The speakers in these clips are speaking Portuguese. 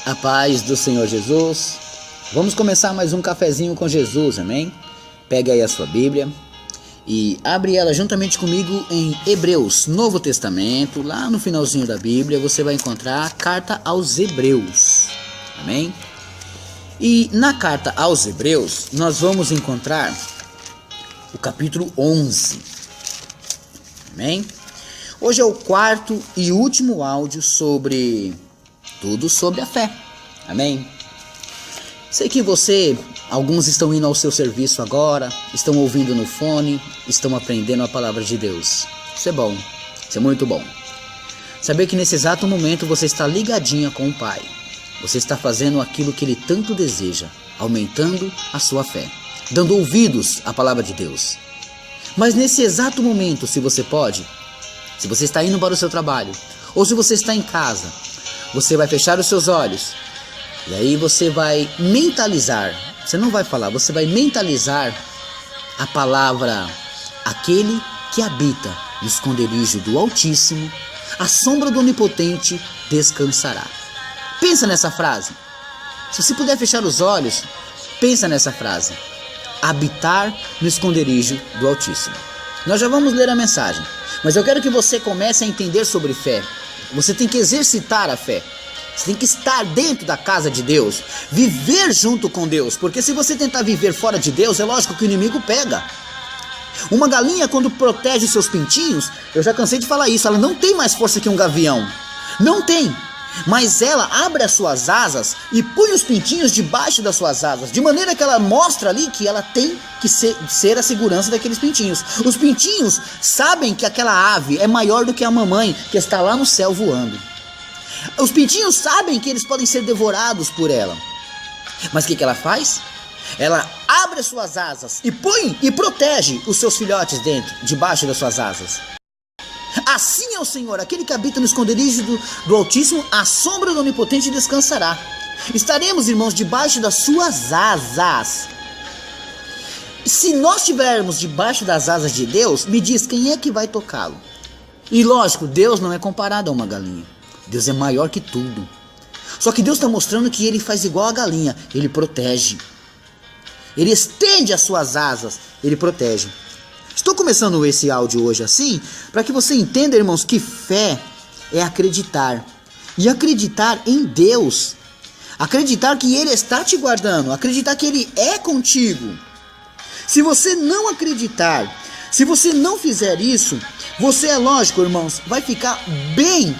A paz do Senhor Jesus. Vamos começar mais um cafezinho com Jesus, amém? Pega aí a sua Bíblia e abre ela juntamente comigo em Hebreus, Novo Testamento. Lá no finalzinho da Bíblia você vai encontrar a carta aos Hebreus, amém? E na carta aos Hebreus nós vamos encontrar o capítulo 11, amém? Hoje é o quarto e último áudio sobre tudo sobre a fé, amém? Sei que alguns estão indo ao seu serviço agora, estão ouvindo no fone, estão aprendendo a palavra de Deus. Isso é bom, isso é muito bom. Saber que nesse exato momento você está ligadinha com o Pai. Você está fazendo aquilo que Ele tanto deseja, aumentando a sua fé, dando ouvidos à palavra de Deus. Mas nesse exato momento, se você pode, se você está indo para o seu trabalho, ou se você está em casa, você vai fechar os seus olhos e aí você vai mentalizar. Você não vai falar, você vai mentalizar a palavra: aquele que habita no esconderijo do Altíssimo, à sombra do Onipotente descansará. Pensa nessa frase. Se você puder fechar os olhos, pensa nessa frase: habitar no esconderijo do Altíssimo. Nós já vamos ler a mensagem, mas eu quero que você comece a entender sobre fé. Você tem que exercitar a fé. Você tem que estar dentro da casa de Deus, viver junto com Deus, porque se você tentar viver fora de Deus, é lógico que o inimigo pega. Uma galinha, quando protege seus pintinhos, eu já cansei de falar isso, ela não tem mais força que um gavião. Não tem. Mas ela abre as suas asas e põe os pintinhos debaixo das suas asas, de maneira que ela mostra ali que ela tem que ser a segurança daqueles pintinhos. Os pintinhos sabem que aquela ave é maior do que a mamãe que está lá no céu voando. Os pintinhos sabem que eles podem ser devorados por ela. Mas o que ela faz? Ela abre as suas asas e põe e protege os seus filhotes debaixo das suas asas. Assim é o Senhor, aquele que habita no esconderijo do Altíssimo, à sombra do Onipotente descansará. Estaremos, irmãos, debaixo das suas asas. Se nós estivermos debaixo das asas de Deus, me diz quem é que vai tocá-lo. E lógico, Deus não é comparado a uma galinha. Deus é maior que tudo. Só que Deus está mostrando que Ele faz igual a galinha. Ele protege. Ele estende as suas asas. Ele protege. Estou começando esse áudio hoje assim, para que você entenda, irmãos, que fé é acreditar. E acreditar em Deus. Acreditar que Ele está te guardando. Acreditar que Ele é contigo. Se você não acreditar, se você não fizer isso, você, é lógico, irmãos, vai ficar bem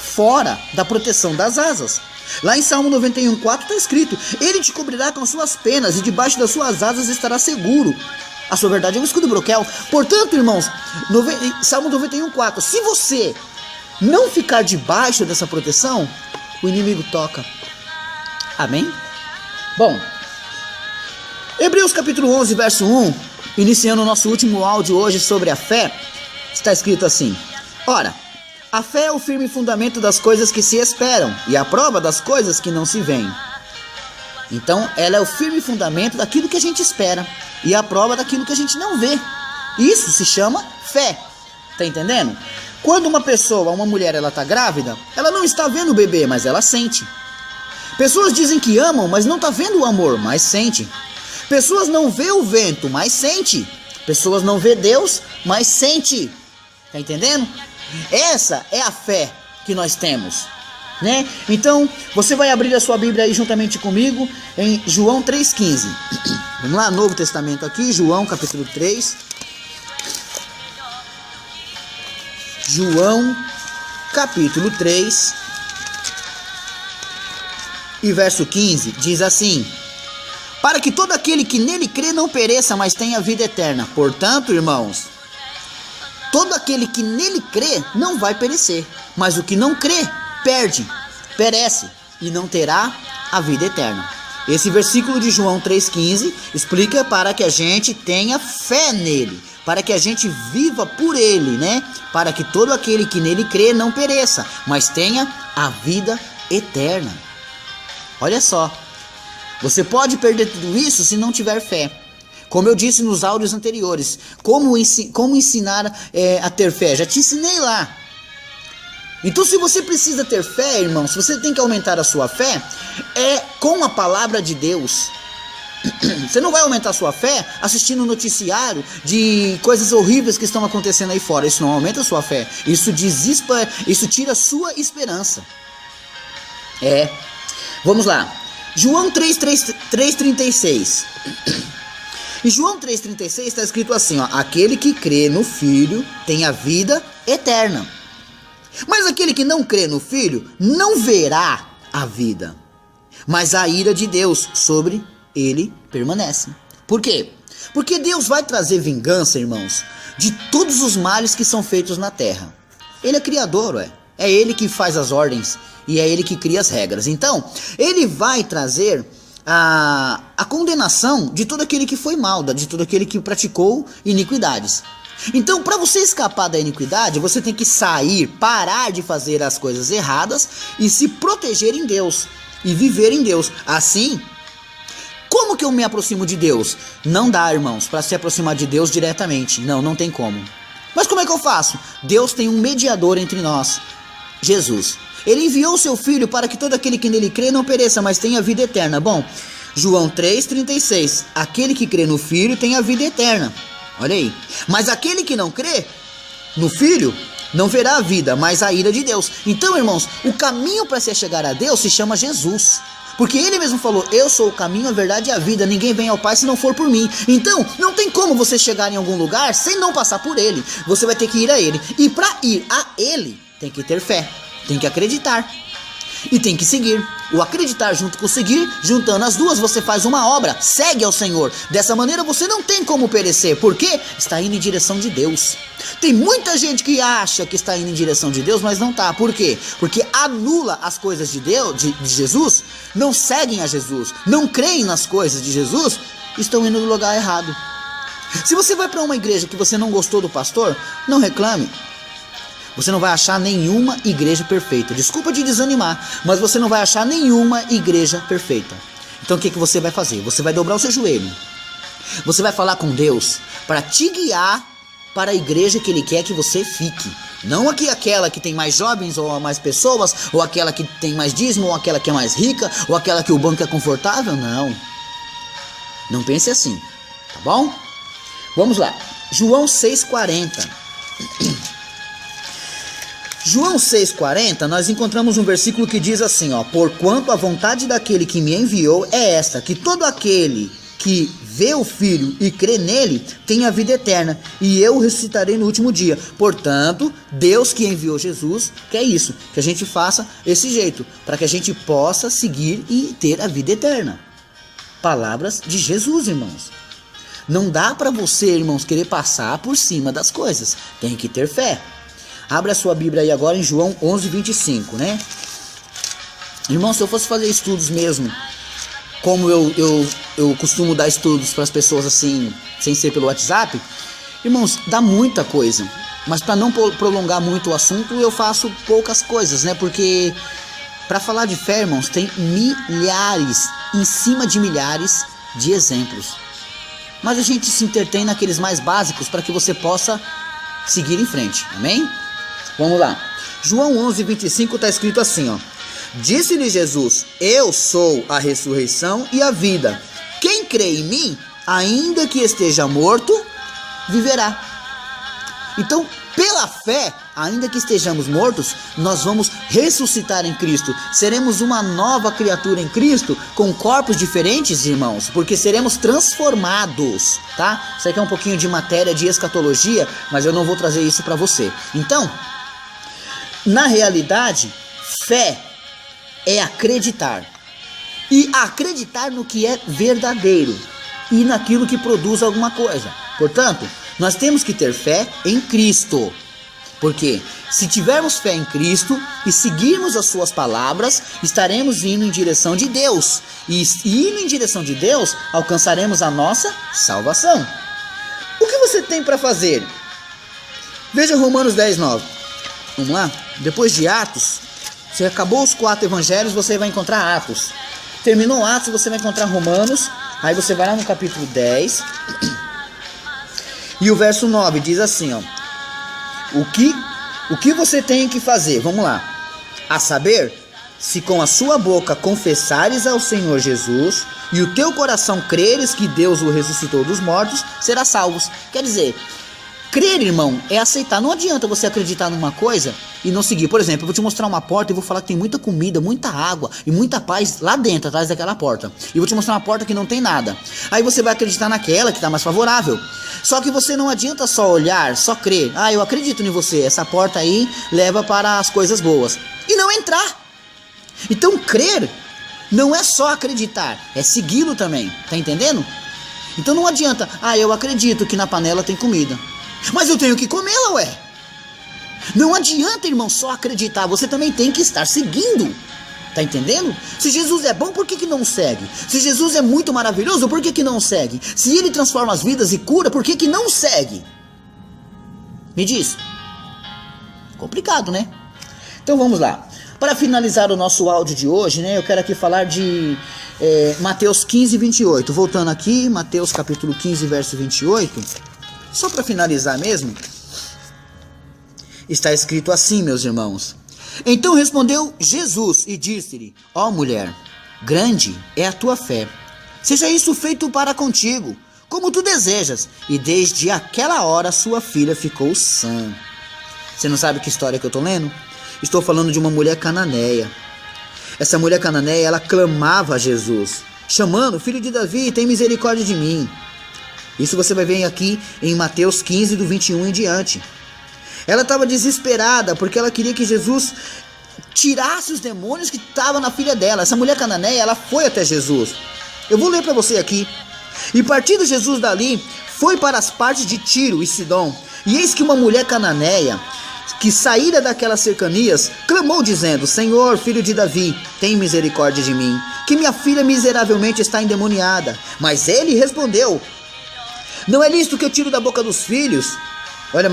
fora da proteção das asas. Lá em Salmo 91:4 está escrito: Ele te cobrirá com as suas penas e debaixo das suas asas estará seguro. A sua verdade é um escudo broquel. Portanto, irmãos, Salmo 91:4, se você não ficar debaixo dessa proteção, o inimigo toca. Amém? Bom, Hebreus capítulo 11, verso 1, iniciando o nosso último áudio hoje sobre a fé, está escrito assim: ora, a fé é o firme fundamento das coisas que se esperam e a prova das coisas que não se veem. Então, ela é o firme fundamento daquilo que a gente espera e a prova daquilo que a gente não vê. Isso se chama fé. Tá entendendo? Quando uma pessoa, uma mulher, ela tá grávida, ela não está vendo o bebê, mas ela sente. Pessoas dizem que amam, mas não tá vendo o amor, mas sente. Pessoas não vê o vento, mas sente. Pessoas não vê Deus, mas sente. Tá entendendo? Essa é a fé que nós temos, né? Então, você vai abrir a sua Bíblia aí juntamente comigo em João 3,15. Vamos lá, Novo Testamento aqui, João capítulo 3. João capítulo 3 e verso 15 diz assim: para que todo aquele que nele crê não pereça, mas tenha vida eterna. Portanto, irmãos, todo aquele que nele crê não vai perecer, mas o que não crê perece e não terá a vida eterna. Esse versículo de João 3,15 explica para que a gente tenha fé nele, para que a gente viva por ele, né? Para que todo aquele que nele crê não pereça, mas tenha a vida eterna. Olha só, você pode perder tudo isso se não tiver fé. Como eu disse nos áudios anteriores, como ensinar a ter fé? Já te ensinei lá. Então se você precisa ter fé, irmão, se você tem que aumentar a sua fé, é com a palavra de Deus. Você não vai aumentar a sua fé assistindo um noticiário de coisas horríveis que estão acontecendo aí fora. Isso não aumenta a sua fé. Isso tira a sua esperança. Vamos lá. João 3,36. Em João 3,36 está escrito assim, ó: aquele que crê no Filho tem a vida eterna. Mas aquele que não crê no Filho não verá a vida, mas a ira de Deus sobre ele permanece. Por quê? Porque Deus vai trazer vingança, irmãos, de todos os males que são feitos na terra. Ele é criador, é Ele que faz as ordens e é Ele que cria as regras. Então, Ele vai trazer a condenação de todo aquele que foi mal, de todo aquele que praticou iniquidades. Então, para você escapar da iniquidade, você tem que sair, parar de fazer as coisas erradas e se proteger em Deus e viver em Deus. Assim, como que eu me aproximo de Deus? Não dá, irmãos, para se aproximar de Deus diretamente. Não tem como. Mas como é que eu faço? Deus tem um mediador entre nós, Jesus. Ele enviou o seu Filho para que todo aquele que nele crê não pereça, mas tenha vida eterna. Bom, João 3,36. Aquele que crê no Filho tem a vida eterna. Olha aí. Mas aquele que não crê no Filho não verá a vida, mas a ira de Deus. Então, irmãos, o caminho para se chegar a Deus se chama Jesus. Porque Ele mesmo falou: eu sou o caminho, a verdade e a vida. Ninguém vem ao Pai se não for por mim. Então, não tem como você chegar em algum lugar sem não passar por Ele. Você vai ter que ir a Ele. E para ir a Ele, tem que ter fé. Tem que acreditar. E tem que seguir. O acreditar junto com o seguir, juntando as duas, você faz uma obra. Segue ao Senhor. Dessa maneira você não tem como perecer. Por quê? Está indo em direção de Deus. Tem muita gente que acha que está indo em direção de Deus, mas não está. Por quê? Porque anula as coisas de Deus, de Jesus. Não seguem a Jesus. Não creem nas coisas de Jesus. Estão indo no lugar errado. Se você vai para uma igreja que você não gostou do pastor, não reclame. Você não vai achar nenhuma igreja perfeita. Desculpa te desanimar, mas você não vai achar nenhuma igreja perfeita. Então o que você vai fazer? Você vai dobrar o seu joelho. Você vai falar com Deus para te guiar para a igreja que Ele quer que você fique. Não aquela que tem mais jovens ou mais pessoas, ou aquela que tem mais dízimo, ou aquela que é mais rica, ou aquela que o banco é confortável. Não. Não pense assim, tá bom? Vamos lá. João 6,40. João 6,40, nós encontramos um versículo que diz assim, ó: porquanto a vontade daquele que me enviou é esta, que todo aquele que vê o Filho e crê nele tem a vida eterna, e eu o ressuscitarei no último dia. Portanto, Deus que enviou Jesus quer isso, que a gente faça esse jeito, para que a gente possa seguir e ter a vida eterna. Palavras de Jesus, irmãos. Não dá para você, irmãos, querer passar por cima das coisas. Tem que ter fé. Abre a sua Bíblia aí agora em João 11:25, né? Irmão, se eu fosse fazer estudos mesmo, como eu costumo dar estudos para as pessoas assim, sem ser pelo WhatsApp, irmãos, dá muita coisa. Mas para não prolongar muito o assunto, eu faço poucas coisas, né? Porque para falar de fé, irmãos, tem milhares, em cima de milhares de exemplos. Mas a gente se entretém naqueles mais básicos para que você possa seguir em frente, amém? Vamos lá. João 11:25 está escrito assim, ó: disse-lhe Jesus: eu sou a ressurreição e a vida. Quem crê em mim, ainda que esteja morto, viverá. Então, pela fé, ainda que estejamos mortos, nós vamos ressuscitar em Cristo. Seremos uma nova criatura em Cristo, com corpos diferentes, irmãos, porque seremos transformados, tá? Isso aqui é um pouquinho de matéria de escatologia, mas eu não vou trazer isso para você. Então, na realidade, fé é acreditar. E acreditar no que é verdadeiro e naquilo que produz alguma coisa. Portanto, nós temos que ter fé em Cristo. Porque se tivermos fé em Cristo e seguirmos as suas palavras, estaremos indo em direção de Deus. E indo em direção de Deus, alcançaremos a nossa salvação. O que você tem para fazer? Veja Romanos 10:9. Vamos lá? Depois de Atos, você acabou os 4 evangelhos, você vai encontrar Atos. Terminou Atos, você vai encontrar Romanos. Aí você vai lá no capítulo 10. E o verso 9 diz assim, ó: o que O que você tem que fazer? Vamos lá. A saber, se com a sua boca confessares ao Senhor Jesus e o teu coração creres que Deus o ressuscitou dos mortos, serás salvos. Quer dizer, crer, irmão, é aceitar. Não adianta você acreditar numa coisa e não seguir. Por exemplo, eu vou te mostrar uma porta e vou falar que tem muita comida, muita água e muita paz lá dentro, atrás daquela porta. E vou te mostrar uma porta que não tem nada. Aí você vai acreditar naquela que está mais favorável. Só que você não adianta só olhar, só crer. Ah, eu acredito em você. Essa porta aí leva para as coisas boas. E não entrar. Então crer não é só acreditar, é segui-lo também. Tá entendendo? Então não adianta. Ah, eu acredito que na panela tem comida. Mas eu tenho que comê-la, ué. Não adianta, irmão, só acreditar. Você também tem que estar seguindo. Tá entendendo? Se Jesus é bom, por que não segue? Se Jesus é muito maravilhoso, por que não segue? Se ele transforma as vidas e cura, por que não segue? Me diz. Complicado, né? Então vamos lá. Para finalizar o nosso áudio de hoje, né, eu quero aqui falar de Mateus 15, 28. Voltando aqui, Mateus capítulo 15, verso 28. Só para finalizar mesmo, está escrito assim, meus irmãos. Então respondeu Jesus e disse-lhe: ó mulher, grande é a tua fé. Seja isso feito para contigo, como tu desejas. E desde aquela hora sua filha ficou sã. Você não sabe que história que eu estou lendo? Estou falando de uma mulher cananeia. Essa mulher cananeia, ela clamava a Jesus, chamando: filho de Davi, tem misericórdia de mim. Isso você vai ver aqui em Mateus 15, do 21 em diante. Ela estava desesperada porque ela queria que Jesus tirasse os demônios que estavam na filha dela. Essa mulher cananeia, ela foi até Jesus. Eu vou ler para você aqui. E partindo Jesus dali, foi para as partes de Tiro e Sidom. E eis que uma mulher cananeia, que saíra daquelas cercanias, clamou dizendo: Senhor, filho de Davi, tem misericórdia de mim, que minha filha miseravelmente está endemoniada. Mas ele respondeu: não é lícito que eu tiro da boca dos filhos? Olha,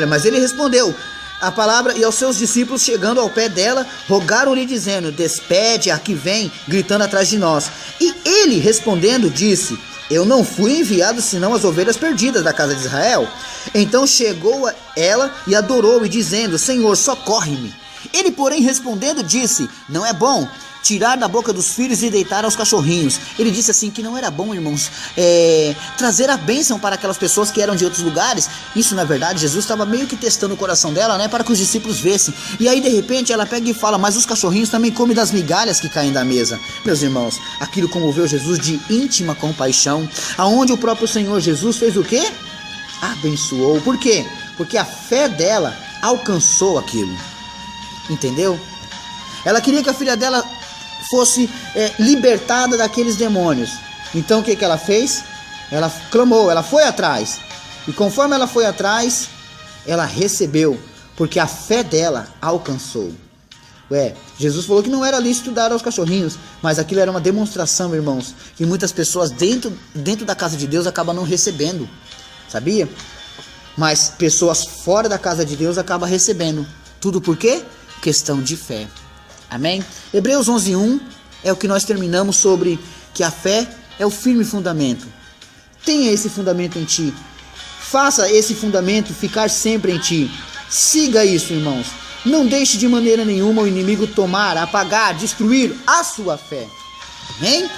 mas ele respondeu a palavra, e aos seus discípulos, chegando ao pé dela, rogaram-lhe dizendo: despede a que vem, gritando atrás de nós. E ele respondendo disse: eu não fui enviado senão as ovelhas perdidas da casa de Israel. Então chegou ela e adorou, e dizendo: Senhor, socorre-me. Ele, porém, respondendo disse: não é bom tirar da boca dos filhos e deitar aos cachorrinhos. Ele disse assim que não era bom, irmãos, trazer a bênção para aquelas pessoas que eram de outros lugares. Isso, na verdade, Jesus estava meio que testando o coração dela, né, para que os discípulos vissem. E aí, de repente, ela pega e fala: mas os cachorrinhos também comem das migalhas que caem da mesa. Meus irmãos, aquilo comoveu Jesus de íntima compaixão, aonde o próprio Senhor Jesus fez o quê? Abençoou. Por quê? Porque a fé dela alcançou aquilo. Entendeu? Ela queria que a filha dela fosse libertada daqueles demônios. Então o que ela fez? Ela clamou, ela foi atrás. E conforme ela foi atrás, ela recebeu, porque a fé dela alcançou. Jesus falou que não era lícito dar aos cachorrinhos, mas aquilo era uma demonstração, irmãos, que muitas pessoas dentro da casa de Deus acabam não recebendo. Sabia? Mas pessoas fora da casa de Deus acabam recebendo. Tudo por quê? Questão de fé. Amém? Hebreus 11:1 é o que nós terminamos sobre que a fé é o firme fundamento. Tenha esse fundamento em ti. Faça esse fundamento ficar sempre em ti. Siga isso, irmãos. Não deixe de maneira nenhuma o inimigo tomar, apagar, destruir a sua fé. Amém?